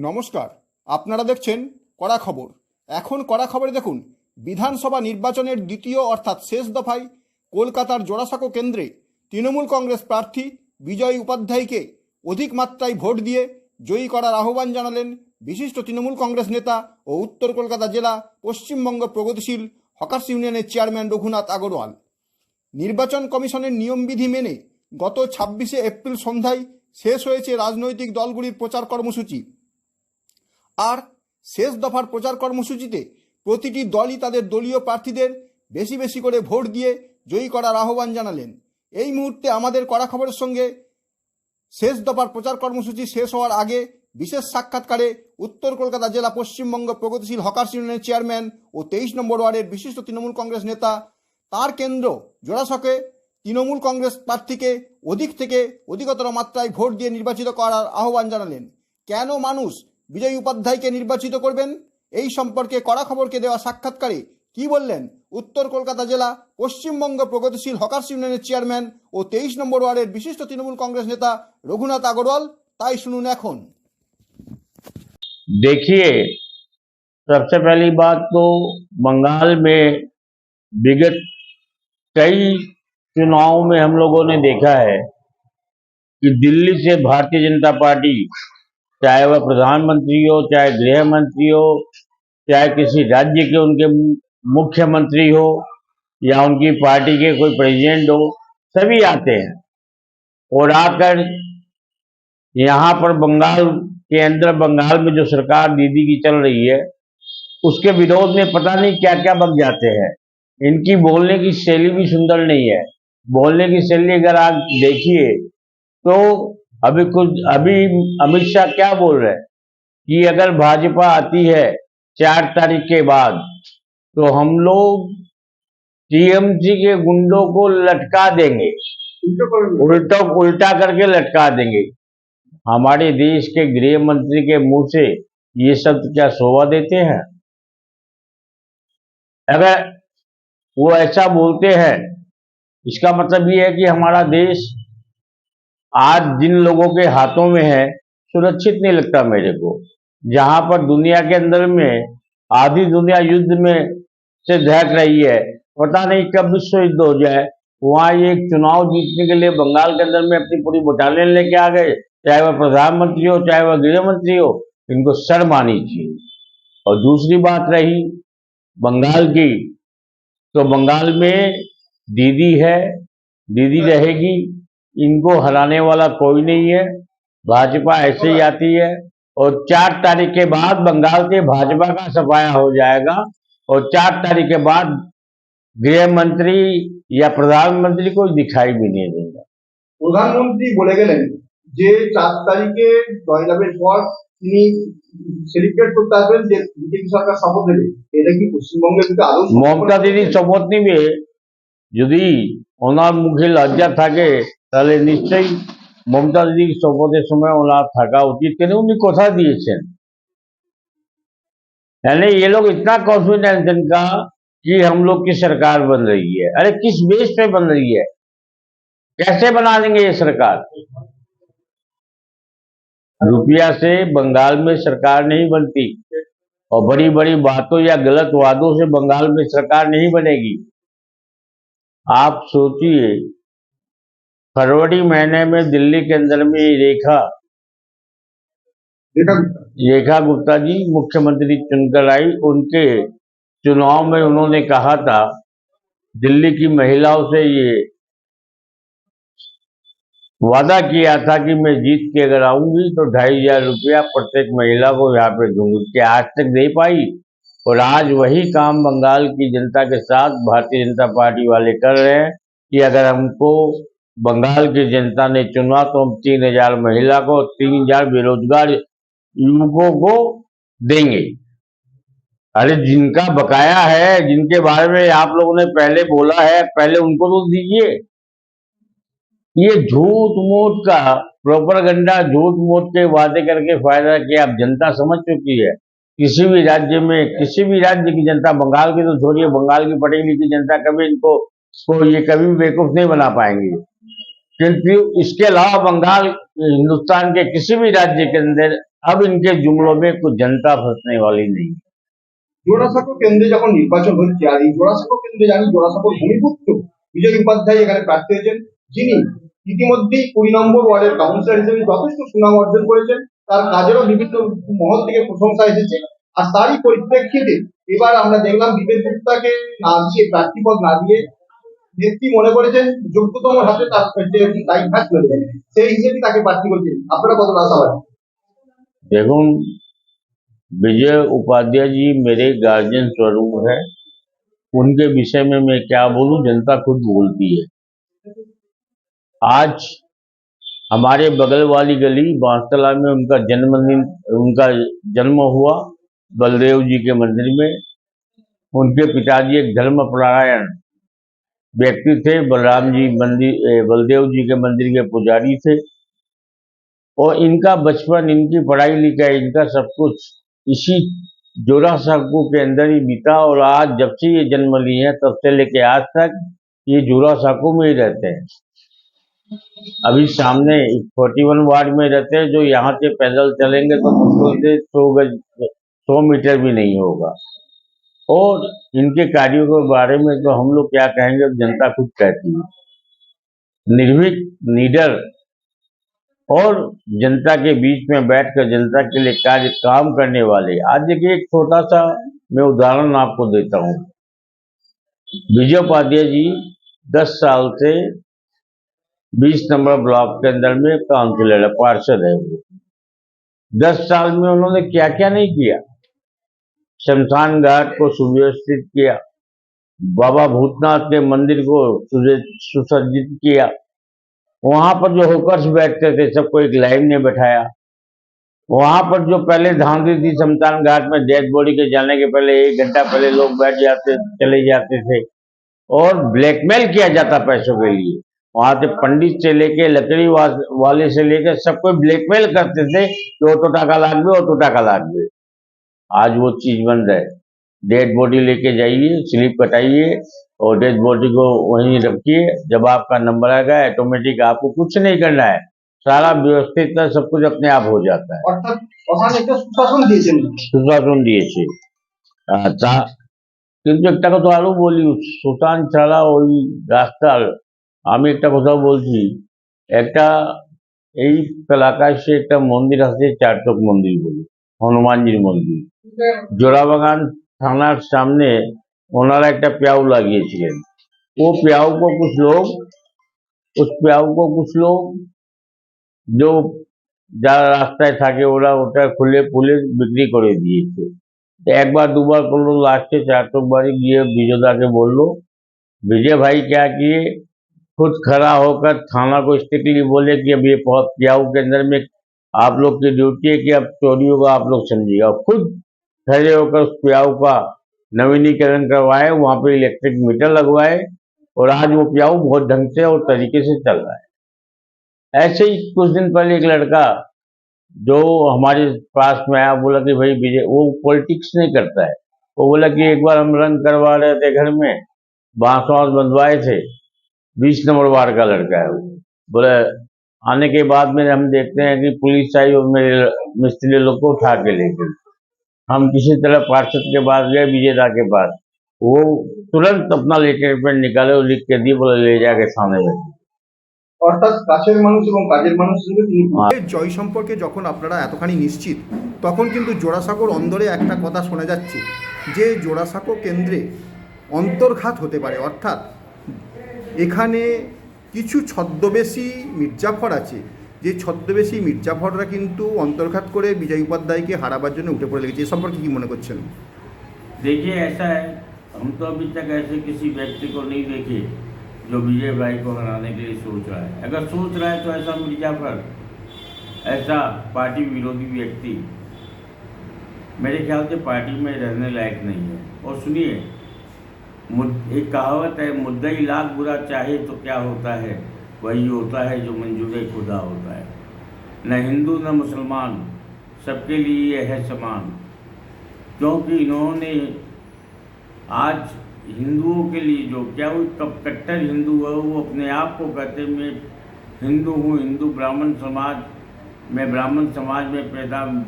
নমস্কার, আপনারা দেখছেন কড়া খবর। এখন কড়া খবরে দেখুন, বিধানসভা নির্বাচনের দ্বিতীয় অর্থাৎ শেষ দফায় কলকাতার জোড়াসাঁকো কেন্দ্রে তৃণমূল কংগ্রেস প্রার্থী বিজয় উপাধ্যায়কে অধিক মাত্রায় ভোট দিয়ে জয়ী করার আহ্বান জানালেন বিশিষ্ট তৃণমূল কংগ্রেস নেতা ও উত্তর কলকাতা জেলা পশ্চিমবঙ্গ প্রগতিশীল হকার্স ইউনিয়নের চেয়ারম্যান রঘুনাথ আগরওয়াল। নির্বাচন কমিশনের নিয়মবিধি মেনে গত 26শে এপ্রিল সন্ধ্যায় শেষ হয়েছে রাজনৈতিক দলগুলির প্রচার কর্মসূচি। আর শেষ দফার প্রচার কর্মসূচিতে প্রতিটি দলই তাদের দলীয় প্রার্থীদের বেশি বেশি করে ভোট দিয়ে জয়ী করার আহ্বান জানালেন। এই মুহূর্তে আমাদের কড়া খবরের সঙ্গে শেষ দফার প্রচার কর্মসূচি শেষ হওয়ার আগে বিশেষ সাক্ষাৎকারে উত্তর কলকাতা জেলা পশ্চিমবঙ্গ প্রগতিশীল হকার্স ইউনিয়নের চেয়ারম্যান ও 23 নম্বর ওয়ার্ডের বিশিষ্ট তৃণমূল কংগ্রেস নেতা তার কেন্দ্র জোড়াসাঁকোয় তৃণমূল কংগ্রেস প্রার্থীকে অধিকতর মাত্রায় ভোট দিয়ে নির্বাচিত করার আহ্বান জানালেন। কেন মানুষ বিজয় উপাধ্যায়কে নির্বাচিত করবেন, এই সম্পর্কে কড়া খবরকে দেওয়া সাক্ষাৎকারে কি বললেন উত্তর কলকাতা জেলা পশ্চিমবঙ্গ প্রগতিশীল হকার্স ইউনিয়নের চেয়ারম্যান ও 23 নম্বর ওয়ার্ডের বিশিষ্ট তৃণমূল কংগ্রেস নেতা রঘুনাথ আগরওয়াল, তাই শুনুন এখন। देखिए, सबसे पहली बात तो बंगाल में विगत कई चुनावों में हम लोगों ने देखा है कि दिल्ली से भारतीय जनता पार्टी, चाहे वह प्रधानमंत्री हो, चाहे गृह मंत्री हो, चाहे किसी राज्य के उनके मुख्यमंत्री हो या उनकी पार्टी के कोई प्रेसिडेंट हो, सभी आते हैं और आकर यहाँ पर बंगाल के अंदर, बंगाल में जो सरकार दीदी की चल रही है उसके विरोध में पता नहीं क्या क्या बक जाते हैं। इनकी बोलने की शैली भी सुंदर नहीं है। बोलने की शैली अगर आप देखिए तो अभी अमित शाह क्या बोल रहे हैं कि अगर भाजपा आती है 4 तारीख के बाद तो हम लोग टीएमसी के गुंडों को लटका देंगे, उल्टा करके लटका देंगे। हमारे देश के गृह मंत्री के मुंह से ये शब्द क्या शोभा देते हैं? अगर वो ऐसा बोलते हैं, इसका मतलब ये है कि हमारा देश आज जिन लोगों के हाथों में है सुरक्षित नहीं लगता मेरे को। जहां पर दुनिया के अंदर में आधी दुनिया युद्ध में से दहक रही है, पता नहीं कब विश्व युद्ध हो जाए, वहां ये एक चुनाव जीतने के लिए बंगाल के अंदर में अपनी पूरी बटालियन लेके आ गए, चाहे वह प्रधानमंत्री हो, चाहे वह गृह मंत्री हो। इनको शर्म आनी चाहिए। और दूसरी बात रही बंगाल की, तो बंगाल में दीदी है, दीदी रहेगी, इनको हराने वाला कोई नहीं है। भाजपा ऐसे ही आती है और 4 तारीख के बाद बंगाल से भाजपा का सफाया हो जाएगा और 4 तारीख के बाद गृह मंत्री या प्रधानमंत्री को दिखाई भी नहीं देगा। প্রধানমন্ত্রী বলে গেলেন যে 4 তারিখে জয়লাভের পর তিনি সেলিব্রেট করতে আসবেন, যে বিজেপি সরকার শপথ নেবে। এটা কি পশ্চিমবঙ্গের দিকে আদৌ মমতা দিদি শপথ নিবে? যদি ওনার মুখে লজ্জা থাকে তাহলে নিশ্চয়ই মমতা দিদির শপথের সময় ওনার থাকা উচিত, কেন উনি কথা দিয়েছেন। यानी ये लोग इतना कॉन्फिडेंस इनका कि हम लोग की सरकार बन रही है। अरे किस बेस पे बन रही है? कैसे बना देंगे ये सरकार? रुपया से बंगाल में सरकार नहीं बनती और बड़ी बड़ी बातों या गलत वादों से बंगाल में सरकार नहीं बनेगी। आप सोचिए, फरवरी महीने में दिल्ली के अंदर में रेखा गुप्ता जी मुख्यमंत्री चुनकर आई। उनके चुनाव में उन्होंने कहा था, दिल्ली की महिलाओं से ये वादा किया था कि मैं जीत के अगर आऊंगी तो 2500 रुपया प्रत्येक महिला को यहाँ पे दूंगी, कि आज तक दे पाई। और आज वही काम बंगाल की जनता के साथ भारतीय जनता पार्टी वाले कर रहे हैं कि अगर हमको बंगाल की जनता ने चुना तो हम 3000 महिला को, 3000 बेरोजगार युवकों को देंगे। अरे जिनका बकाया है, जिनके बारे में आप लोगों ने पहले बोला है, पहले उनको तो दीजिए। ये झूठ मूठ का प्रोपेगेंडा, झूठ मूठ के वादे करके फायदा किया अब जनता समझ चुकी है। किसी भी राज्य में, किसी भी राज्य की जनता, बंगाल की तो छोड़िए, बंगाल की पढ़ी लिखी जनता कभी इनको ये कभी बेवकूफ नहीं बना पाएंगे। क्योंकि इसके अलावा बंगाल हिंदुस्तान के किसी भी राज्य के अंदर अब इनके जुमलों में कुछ जनता फंसने वाली नहीं। জোড়াসাঁকো কেন্দ্রে যখন নির্বাচন হচ্ছে, আর এই জোড়াসাঁকো কেন্দ্রে জানি জোড়াসাঁকোর ভূমিপুত্র বিজয় উপাধ্যায় এখানে প্রার্থী হয়েছেন, যিনি ইতিমধ্যেই 20 নম্বর ওয়ার্ডের কাউন্সিলর হিসেবে যথেষ্ট সুনাম অর্জন করেছেন। তার কাজেরও বিভিন্ন মহল থেকে প্রশংসা এসেছে। আর তারই পরিপ্রেক্ষিতে এবার আমরা দেখলাম বিবেক গুপ্তাকে না দিয়ে, প্রার্থীপদ না দিয়ে, নেত্রী মনে করেছেন যোগ্যতম হাতে তার যে দায়িত্ব চলে যায়, সেই হিসেবে তাকে প্রার্থী করছেন। আপনারা কতটা আশাবাদী? देखो, विजय उपाध्याय जी मेरे गार्जियन स्वरूप है। उनके विषय में मैं क्या बोलूं, जनता खुद बोलती है। आज हमारे बगल वाली गली बांसतला में उनका जन्म हुआ बलदेव जी के मंदिर में। उनके पिताजी एक धर्मपरायण व्यक्ति थे, बलदेव जी के मंदिर के पुजारी थे। और इनका बचपन, इनकी पढ़ाई लिखाई, इनका सब कुछ इसी जोरासांको के अंदर ही बीता। और आज जब से ये जन्म लिए हैं तब से लेके आज तक ये जोरासांको में ही रहते हैं। अभी सामने 41 वार्ड में रहते हैं, जो यहाँ से पैदल चलेंगे तो मुश्किल से 100 मीटर भी नहीं होगा। और इनके कार्यों के बारे में तो हम लोग क्या कहेंगे, जनता खुद कहती है। निर्भीक, निडर और जनता के बीच में बैठकर जनता के लिए काम करने वाले। आज देखिए, एक छोटा सा मैं उदाहरण आपको देता हूँ। विजय उपाध्याय जी 10 साल से 20 नंबर ब्लॉक के अंदर में काउंसिलर है, पार्षद है वो। 10 साल में उन्होंने क्या क्या नहीं किया। शमशान घाट को सुव्यवस्थित किया, बाबा भूतनाथ के मंदिर को सुसज्जित किया, वहां पर जो होकर्स बैठते थे सबको एक लाइन में बैठाया। वहां पर जो पहले धांधली थी शमशान घाट में, डेड बॉडी के जाने के पहले 1 घंटा पहले लोग चले जाते थे और ब्लैकमेल किया जाता पैसों के लिए। वहां से पंडित से लेके लकड़ी वाले से लेके सबको ब्लैकमेल करते थे कि वो तो टाका लागबे, वो तो टाका लागबे। आज वो चीज बंद है। डेड बॉडी लेके जाइए, स्लिप कटाइए और डेड बॉडी को वहीं रखिए। जब आपका नंबर आएगा ऑटोमेटिक, आपको कुछ नहीं करना है, सारा व्यवस्थित है, सब कुछ अपने आप हो जाता है। অর্থাৎ প্রধান একটা সুশাসন দিয়েছেন। সুশাসন দিয়েছে। কিন্তু একটা কথা আরো বলি, সুশাসন ছাড়া ওই রাস্তার, আমি একটা কথা বলছি, একটা এই এলাকায় সে একটা মন্দির আছে, চারচক মন্দির বলে, হনুমানজির মন্দির। জোড়াবাগান থানার সামনে ওনারা একটা প্যাউ লাগিয়েছিলেন। वो प्याऊ को कुछ लोग, उस प्याऊ को कुछ लोग जो যারা রাস্তায় থাকে ওরা ওটা খুলে পুলে বিক্রি করে দিয়েছে। একবার দুবার করলো, লাস্টে 4 बारी गए विजयदा के बोलो, विजय भाई क्या किए, खुद खड़ा होकर थाना को स्ट्रिक्टली बोले कि अब ये प्याऊ के अंदर में आप लोग की ड्यूटी है कि अब चोरी होगा आप लोग समझिएगा। खुद खड़े होकर उस प्याऊ का नवीनीकरण करवाए, वहां पे इलेक्ट्रिक मीटर लगवाए और आज वो प्याऊ बहुत ढंग से और तरीके से चल रहा है। ऐसे ही कुछ दिन पहले एक लड़का जो हमारे पास में आया, बोला कि भाई विजय, वो पॉलिटिक्स नहीं करता है, वो बोला कि एक बार हम रंग करवा रहे थे घर में, बांस वांस बंधवाए थे, 20 नंबर वार्ड का लड़का है वो। बोले आने के बाद में हम देखते हैं कि पुलिस आई और मेरे मिस्त्री लोग को उठा के ले गई। हम किसी तरह पार्षद के पास गए, विजेता के पास, वो तुरंत अपना लेटर पेन निकाले और लिख के दिए, बोले ले जाके थाने में। অর্থাৎ কাছের মানুষ এবং কাজের মানুষ হিসেবে তিনি। জয় সম্পর্কে যখন আপনারা এতখানি নিশ্চিত, তখন কিন্তু জোড়াসাঁকোর অন্দরে একটা কথা শোনা যাচ্ছে যে জোড়াসাঁকো কেন্দ্রে অন্তর্ঘাত হতে পারে। অর্থাৎ এখানে কিছু ছদ্মবেশী মির্জাফর আছে, যে ছদ্মবেশী মির্জাফররা কিন্তু অন্তর্ঘাত করে বিজয় উপাধ্যায়কে হারাবার জন্য উঠে পড়ে লেগেছে। এ সম্পর্কে কী মনে করছেন? देखिए, ऐसा है, हम तो अभी तक ऐसे किसी व्यक्ति को नहीं देखे जो विजय भाई को हराने के लिए सोच रहा है। अगर सोच रहा है तो ऐसा मिर्जाफर, ऐसा पार्टी विरोधी व्यक्ति मेरे ख्याल से पार्टी में रहने लायक नहीं है। और सुनिए, एक कहावत है, मुद्दई लाख बुरा चाहे तो क्या होता है, वही होता है जो मंजूर खुदा होता है। न हिंदू न मुसलमान, सबके लिए ये है समान। क्योंकि इन्होंने आज हिंदुओं के लिए जो, क्या वो कट्टर हिंदू है, वो अपने आप को कहते मैं हिंदू हूँ, हिंदू ब्राह्मण समाज मैं ब्राह्मण समाज में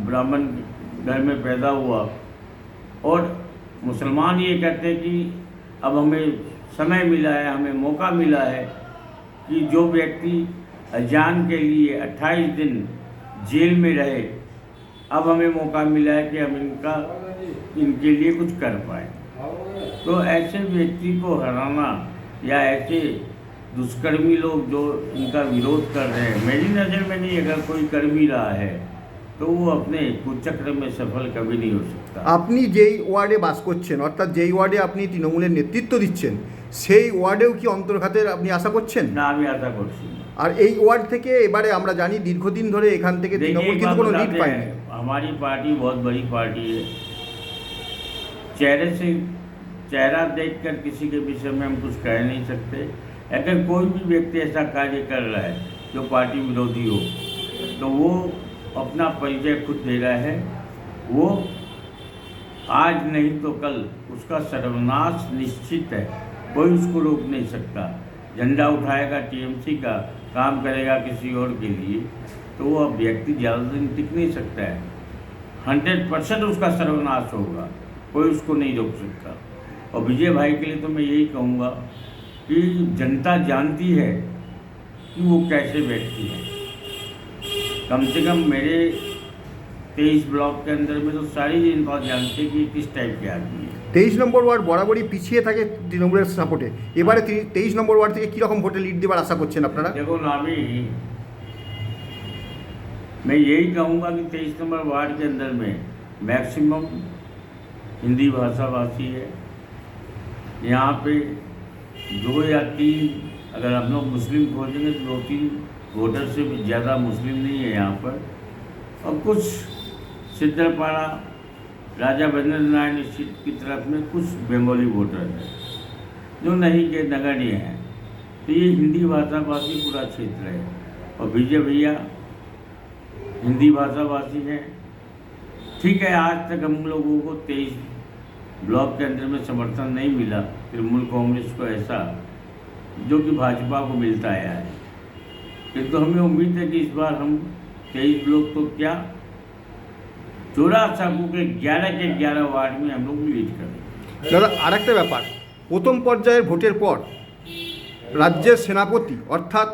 ब्राह्मण घर में पैदा हुआ, और मुसलमान ये कहते हैं कि अब हमें समय मिला है, हमें मौका मिला है कि जो व्यक्ति अजान के लिए 28 दिन जेल में रहे, अब हमें मौका मिला है कि हम इनके लिए कुछ कर पाए। तो ऐसे व्यक्ति को हराना या ऐसे दुष्कर्मी लोग जो इनका विरोध कर रहे हैं, मेरी नज़र में नहीं, अगर कोई कर भी रहा है तो वो अपने कुचक्र में सफल कभी नहीं हो सकता। আপনি যেই ওয়ার্ডে বাস করছেন, অর্থাৎ যেই ওয়ার্ডে আপনি তৃণমূলের নেতৃত্ব দিচ্ছেন, সেই ওয়ার্ডেও কি অন্তর্ঘাতের আপনি আশা করছেন? না, আমি আশা করছি না। আর এই ওয়ার্ড থেকে এবারে আমরা জানি দীর্ঘদিন ধরে এখান থেকে তৃণমূল কিন্তু কোনো লিড পায়নি। हमारी पार्टी बहुत बड़ी पार्टी है। चेहरे से चेहरा देखकर किसी के विषय में हम कुछ कह नहीं सकते। अगर कोई भी व्यक्ति ऐसा कार्य कर रहा है जो पार्टी विरोधी हो, तो वो अपना परिचय खुद दे रहा है। वो आज नहीं तो कल उसका सर्वनाश निश्चित है, कोई उसको रोक नहीं सकता। झंडा उठाएगा टीएमसी का, काम करेगा किसी और के लिए, तो वो अब व्यक्ति ज़्यादा दिन टिक नहीं सकता है। 100% उसका सर्वनाश होगा, कोई उसको नहीं रोक सकता। और विजय भाई के लिए तो मैं यही कहूँगा कि जनता जानती है कि वो कैसे व्यक्ति है। कम से कम मेरे 23 ब्लॉक के अंदर में तो सारी जनता जानती है कि किस टाइप के आदमी है। 23 নম্বর ওয়ার্ড বরাবরই পিছিয়ে থাকে তৃণমূলের সাপোর্টে। এবারে 23 নম্বর ওয়ার্ড থেকে কীরকম ভোটে লিড দেওয়ার আশা করছেন আপনারা? देखो नामी, मैं यही कहूँगा कि 23 नंबर वार्ड के अंदर में मैक्सिमम हिंदी भाषाभाषी है। यहाँ पे 2 या 3, अगर हम लोग मुस्लिम खोजेंगे तो 2-3 वोटर से भी ज़्यादा मुस्लिम नहीं है यहाँ पर। और कुछ सिद्धरपाड़ा, राजा बद्रीनाथ नारायण स्ट्रीट की तरफ में कुछ बंगाली वोटर हैं जो नहीं के नगण्य हैं। तो ये हिंदी भाषाभाषी पूरा क्षेत्र है। और विजय भैया हिंदी भाषाभाषी हैं। ठीक है, आज तक हम लोगों को 23 ब्लॉक के अंदर में समर्थन नहीं मिला तृणमूल कांग्रेस को ऐसा जो कि भाजपा को मिलता आया है, किंतु हमें उम्मीद है कि इस बार हम 23 ब्लॉक तो क्या, चौरासागु के 11 के 11 वार्ड में हम लोग लीड करेंगे। দাদা আরেকটা ব্যাপার, প্রথম পর্যায়ের ভোটের পর রাজ্যের সেনাপতি অর্থাৎ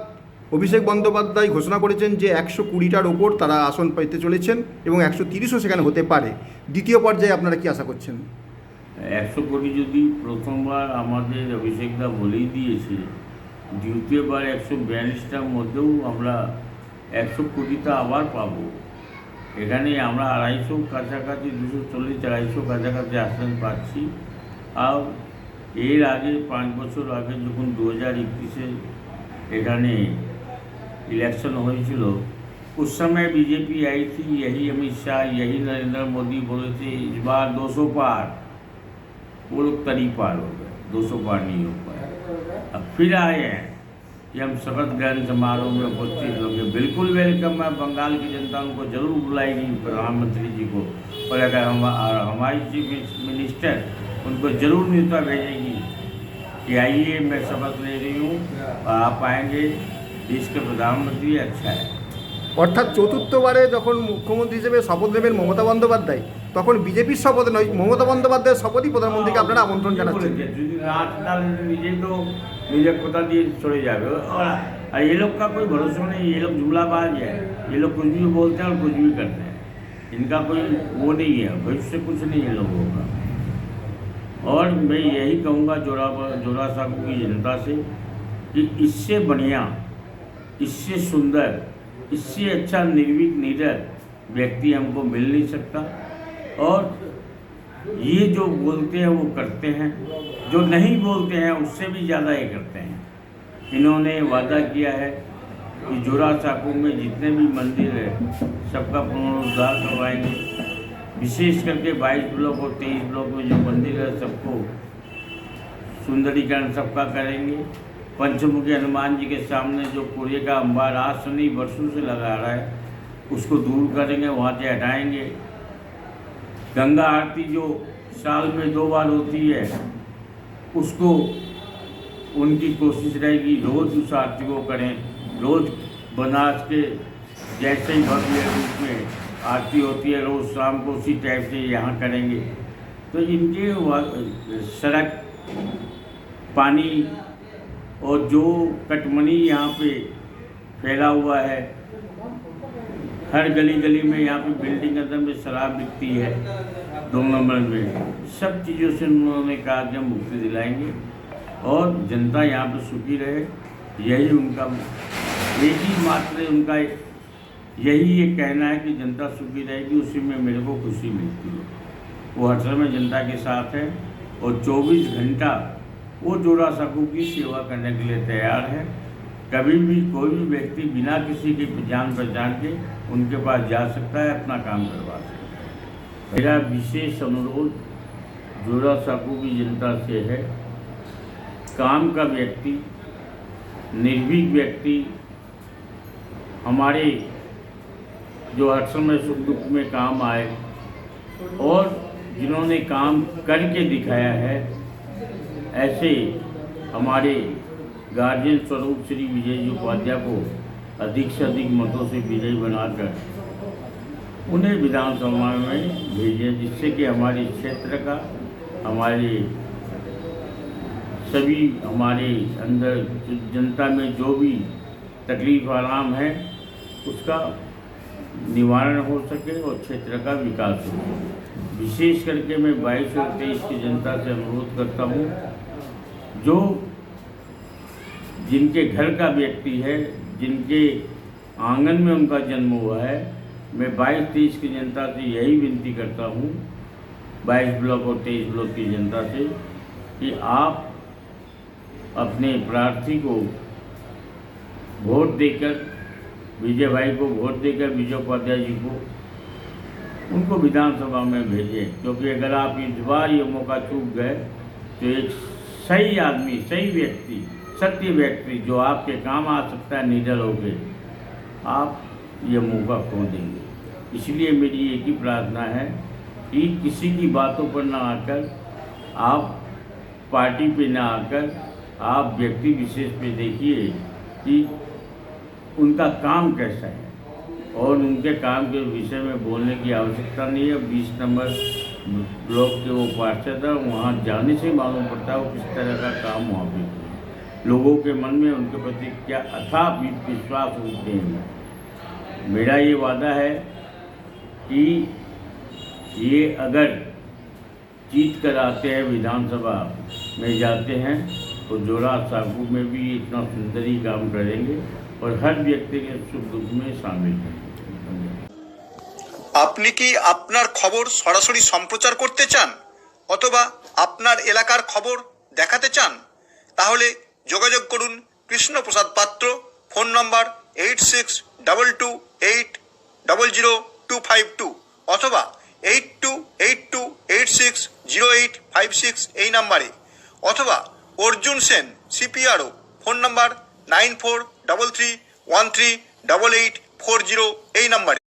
অভিষেক বন্দ্যোপাধ্যায় ঘোষণা করেছেন যে 120টার ওপর তারা আসন পেতে চলেছেন এবং 130ও সেখানে হতে পারে। দ্বিতীয় পর্যায়ে আপনারা কি আশা করছেন? 100 কোটি যদি প্রথমবার আমাদের অভিষেকদা বলেই দিয়েছে, দ্বিতীয়বার 142টার মধ্যেও আমরা 100 কোটিটা আবার পাবো। এখানে আমরা 250 কাছাকাছি, 240-250 কাছাকাছি আসন পাচ্ছি। আর এর আগে 5 বছর আগে যখন 2021-এ এখানে इलेक्शन হয়েছিল, उस समय बीजेपी आई थी, यही अमित शाह, यही नरेंद्र मोदी बोले थे इस बार 200 पार। वो लोग तरी पार हो गए, 200 पार नहीं हो पाए। अब फिर आए हैं कि हम शपथ ग्रहण समारोह में उपस्थित होंगे। बिल्कुल वेलकम है, बंगाल की जनता उनको जरूर बुलाएगी, प्रधानमंत्री जी को। और अगर हमारी चीफ मिनिस्टर उनको जरूर न्योता भेजेगी कि आइए, मैं शपथ ले रही हूँ और आप आएंगे, देश के प्रधानमंत्री अच्छा है। অর্থাৎ চতুর্থবারে যখন মুখ্যমন্ত্রী হিসেবে শপথ নেবেন মমতা বন্দ্যোপাধ্যায়, তখন বিজেপির শপথ নয়, মমতা বন্দ্যোপাধ্যায়ের শপথই প্রধানমন্ত্রীকে আপনারা আমন্ত্রণ জানাচ্ছেন। যদি রাত ডাল নিজে তো নিজের কোথা দিয়ে চলে যাবে। और ये लोग का कोई भरोसा नहीं, ये लोग जुमलाबाज है, ये लोग कुछ भी बोलते हैं और कुछ भी करते हैं। इनका कोई वो नहीं है, भविष्य कुछ नहीं है लोगों का। और मैं यही कहूँगा जोरासागु की जनता से कि इससे बढ़िया, इससे सुंदर, इससे अच्छा निर्भीक निडर व्यक्ति हमको मिल नहीं सकता। और ये जो बोलते हैं वो करते हैं, जो नहीं बोलते हैं उससे भी ज़्यादा ये करते हैं। इन्होंने वादा किया है कि जोरासागु में जितने भी मंदिर है सबका पुनरुद्धार करवाएंगे। विशेष करके 22 ब्लॉक और 23 ब्लॉक में जो मंदिर है सबको सुंदरीकरण सबका करेंगे। पंचमुखी हनुमान जी के सामने जो कूड़े का अंबार आज से नहीं वर्षों से लगा रहा है उसको दूर करेंगे, वहाँ से हटाएंगे। गंगा आरती जो साल में 2 बार होती है उसको उनकी कोशिश रहेगी रोज़ उस आरती को करें। रोज़ बनारस के जैसे ही भव्य रूप में आरती होती है रोज़ शाम को, उसी टाइप से यहाँ करेंगे। तो इनके सड़क, पानी और जो कटमनी यहाँ पे फैला हुआ है, हर गली गली में यहाँ पे बिल्डिंग अंदर में शराब बिकती है 2 नंबर में, सब चीज़ों से उन्होंने कहा कि हम मुक्ति दिलाएंगे और जनता यहाँ पे सुखी रहे। यही उनका एक ही मात्र उनका यही ये कहना है कि जनता सुखी रहेगी, उसी में मेरे को खुशी मिलती है। वो हर समय जनता के साथ है और 24 घंटा वो जोड़ा साकू की सेवा करने के लिए तैयार है। कभी भी कोई भी व्यक्ति बिना किसी की जान पहचान के उनके पास जा सकता है, अपना काम करवा सकता है। मेरा विशेष अनुरोध जोड़ा साकू की जनता से है, काम का व्यक्ति, निर्भीक व्यक्ति, हमारे जो हर समय सुख दुख में काम आए और जिन्होंने काम करके दिखाया है, ऐसे हमारे गार्जियन स्वरूप श्री विजय जी उपाध्याय को अधिक से अधिक मतों से विजयी बनाकर उन्हें विधानसभा में भेजें, जिससे कि हमारे क्षेत्र का, हमारे सभी हमारे अंदर जनता में जो भी तकलीफ आराम है उसका निवारण हो सके और क्षेत्र का विकास हो सके। विशेष करके मैं 22 और 23 की जनता से अनुरोध करता हूँ, जो जिनके घर का व्यक्ति है, जिनके आंगन में उनका जन्म हुआ है, मैं 22-23 की जनता से यही विनती करता हूँ, 22 ब्लॉक और 23 ब्लॉक की जनता से, कि आप अपने प्रार्थी को वोट देकर, विजय भाई को वोट देकर, विजय उपाध्याय जी को, उनको विधानसभा में भेजें। क्योंकि अगर आप इस बार ये मौका चूक गए तो एक सही आदमी, सही व्यक्ति, सत्य व्यक्ति जो आपके काम आ सकता है, निडर होके आप ये मौका खो देंगे। इसलिए मेरी एक ही प्रार्थना है कि किसी की बातों पर ना आकर, आप पार्टी पे ना आकर, आप व्यक्ति विशेष पे देखिए कि उनका काम कैसा है और उनके काम के विषय में बोलने की आवश्यकता नहीं है। 20 नंबर ब्लॉक के वो पार्षद है, वहाँ जाने से मालूम पड़ता है वो किस तरह का काम वहाँ पे लोगों के मन में उनके प्रति क्या अथाह विश्वास होते हैं। मेरा ये वादा है कि ये अगर जीत कर आते हैं, विधानसभा में जाते हैं, तो जोड़ा साकू में भी इतना सुंदर ही काम करेंगे और हर व्यक्ति के सुख दुख में शामिल हैं। আপনি কি আপনার খবর সরাসরি সম্প্রচার করতে চান অথবা আপনার এলাকার খবর দেখাতে চান? তাহলে যোগাযোগ করুন কৃষ্ণপ্রসাদ পাত্র, ফোন নম্বর 8622800252 অথবা 8282860856 এই নাম্বারে, অথবা অর্জুন সেন সিপিআরও, ফোন নম্বর 9433138840 এই নাম্বারে।